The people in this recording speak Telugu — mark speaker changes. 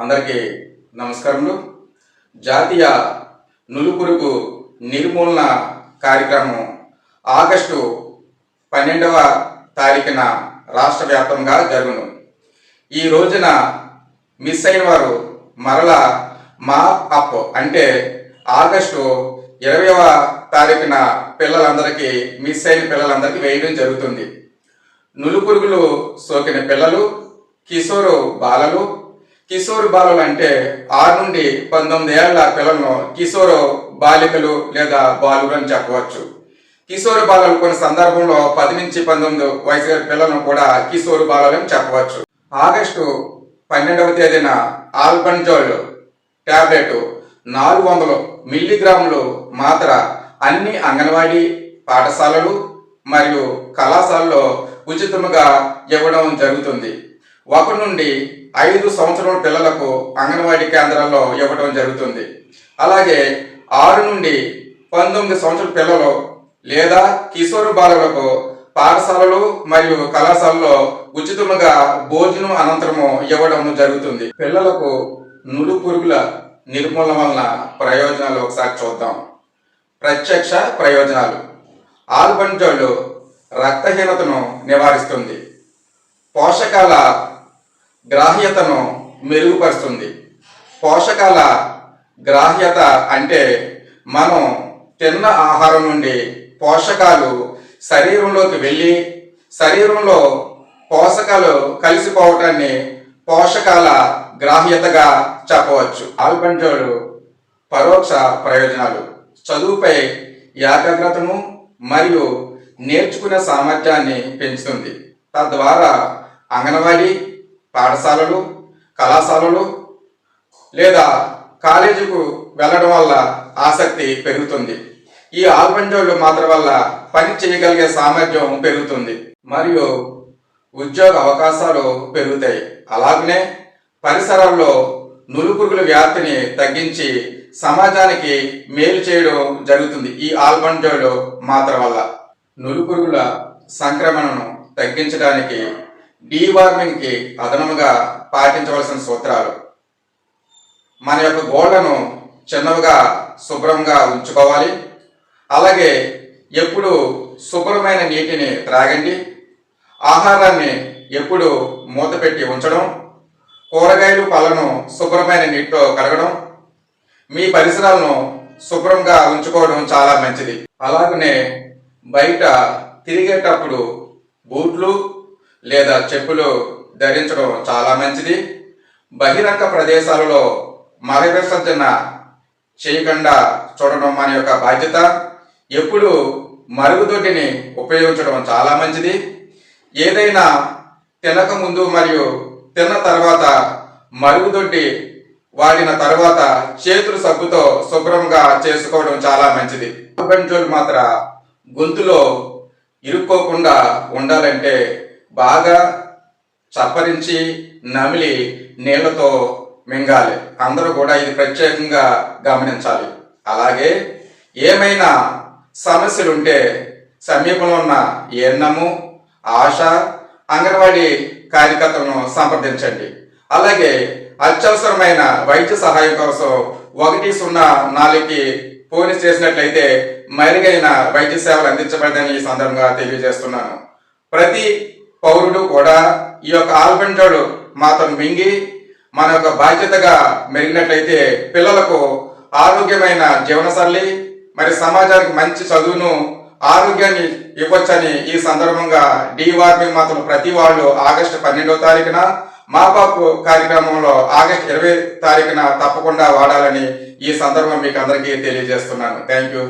Speaker 1: అందరికీ నమస్కారములు. జాతీయ నులుపురుగు నిర్మూలన కార్యక్రమం ఆగస్టు 12వ తారీఖున రాష్ట్ర వ్యాప్తంగా జరుగును. ఈ రోజున మిస్ అయిన వారు మరలా మాప్ అప్ అంటే ఆగస్టు 20వ తారీఖున పిల్లలందరికీ మిస్ అయిన పిల్లలందరికీ వేయడం జరుగుతుంది. నులుపురుగులు సోకిన పిల్లలు కిశోరు బాలలు అంటే 6 నుండి 19 ఏళ్ల పిల్లలను కిశోరు బాలికలు లేదా బాలురు అని చెప్పవచ్చు. కిశోరు బాలలు కొన్ని సందర్భంలో 10 నుంచి 19 వయసు పిల్లలను కూడా కిశోరు బాలలు అని చెప్పవచ్చు. ఆగస్టు 12వ తేదీన ఆల్బంజోల్ టాబ్లెట్ 400 మిల్లీగ్రాములు మాత్ర అన్ని అంగన్వాడీ పాఠశాలలు మరియు కళాశాలలో ఉచితంగా ఇవ్వడం జరుగుతుంది. 1 నుండి 5 సంవత్సరాల పిల్లలకు అంగన్వాడీ కేంద్రాల్లో ఇవ్వడం జరుగుతుంది. అలాగే 6 నుండి 19 సంవత్సరాల పిల్లలు లేదా కిశోరు బాలలకు పాఠశాలలు మరియు కళాశాలలో ఉచితంగా భోజనం అనంతరము ఇవ్వడం జరుగుతుంది. పిల్లలకు నులుపురుగుల నిర్మూలన వలన ప్రయోజనాలు ఒకసారి చూద్దాం. ప్రత్యక్ష ప్రయోజనాలు: ఆల్బంజోల్ రక్తహీనతను నివారిస్తుంది, పోషకాల గ్రాహ్యతను మెరుగుపరుస్తుంది. పోషకాల గ్రాహ్యత అంటే మనం తిన్న ఆహారం నుండి పోషకాలు శరీరంలోకి వెళ్ళి శరీరంలో పోషకాలు కలిసిపోవటాన్ని పోషకాల గ్రాహ్యతగా చెప్పవచ్చు. ఆల్బంజోల్ పరోక్ష ప్రయోజనాలు: చదువుపై ఏకాగ్రతను మరియు నేర్చుకునే సామర్థ్యాన్ని పెంచుతుంది. తద్వారా అంగన్వాడీ పాఠశాలలు, కళాశాలలు లేదా కాలేజీకు వెళ్ళడం వల్ల ఆసక్తి పెరుగుతుంది. ఈ ఆల్బంజోల్ మాత్ర వల్ల పని చేయగలిగే సామర్థ్యం పెరుగుతుంది మరియు ఉద్యోగ అవకాశాలు పెరుగుతాయి. అలాగనే పరిసరాల్లో నులుపురుగుల వ్యాప్తిని తగ్గించి సమాజానికి మేలు చేయడం జరుగుతుంది. ఈ ఆల్బంజోల్ మాత్ర వల్ల నులుపురుగుల సంక్రమణను తగ్గించడానికి డీవార్మింగ్ కి అదనముగా పాటించవలసిన సూత్రాలు: మన యొక్క గోళ్లను చిన్నవిగా శుభ్రంగా ఉంచుకోవాలి. అలాగే ఎప్పుడు శుభ్రమైన నీటిని త్రాగండి. ఆహారాన్ని ఎప్పుడు మూత పెట్టి ఉంచడం, కూరగాయలు పళ్ళను శుభ్రమైన నీటితో కడగడం, మీ పరిసరాలను శుభ్రంగా ఉంచుకోవడం చాలా మంచిది. అలాగనే బయట తిరిగేటప్పుడు బూట్లు లేదా చెప్పులు ధరించడం చాలా మంచిది. బహిరంగ ప్రదేశాలలో మల విసర్జన చేయకుండా చూడడం మన యొక్క బాధ్యత. ఎప్పుడు మరుగుదొడ్డిని ఉపయోగించడం చాలా మంచిది. ఏదైనా తినక ముందు మరియు తిన్న తర్వాత మరుగుదొడ్డి వాడిన తర్వాత చేతులు సబ్బుతో శుభ్రంగా చేసుకోవడం చాలా మంచిది. ఆల్బంజోల్ మాత్ర గొంతులో ఇరుక్కోకుండా ఉండాలంటే బాగా చప్పరించి నమిలి నీళ్లతో మింగాలి. అందరూ కూడా ఇది ప్రత్యేకంగా గమనించాలి. అలాగే ఏమైనా సమస్యలుంటే సమీపంలో ఉన్న ఏఎన్ఎం, ఆశా, అంగన్వాడీ కార్యకర్తలను సంప్రదించండి. అలాగే అత్యవసరమైన వైద్య సహాయం కోసం 104కి ఫోన్ చేసినట్లయితే మెరుగైన వైద్య సేవలు అందించబడదని ఈ సందర్భంగా తెలియజేస్తున్నాను. ప్రతి పౌరుడు కూడా ఈ యొక్క ఆల్బంజోల్ మాత్రం మింగి మన యొక్క బాధ్యతగా మెరిగినట్లయితే పిల్లలకు ఆరోగ్యమైన జీవనశైలి మరి సమాజానికి మంచి చదువును ఆరోగ్యాన్ని ఇవ్వచ్చని ఈ సందర్భంగా డీవార్మింగ్ మాత్రం ప్రతి వాళ్ళు ఆగస్టు 12వ తారీఖున మాపాపు కార్యక్రమంలో ఆగస్టు 20వ తారీఖున తప్పకుండా వాడాలని ఈ సందర్భం మీకు అందరికీ తెలియజేస్తున్నాను. Thank you.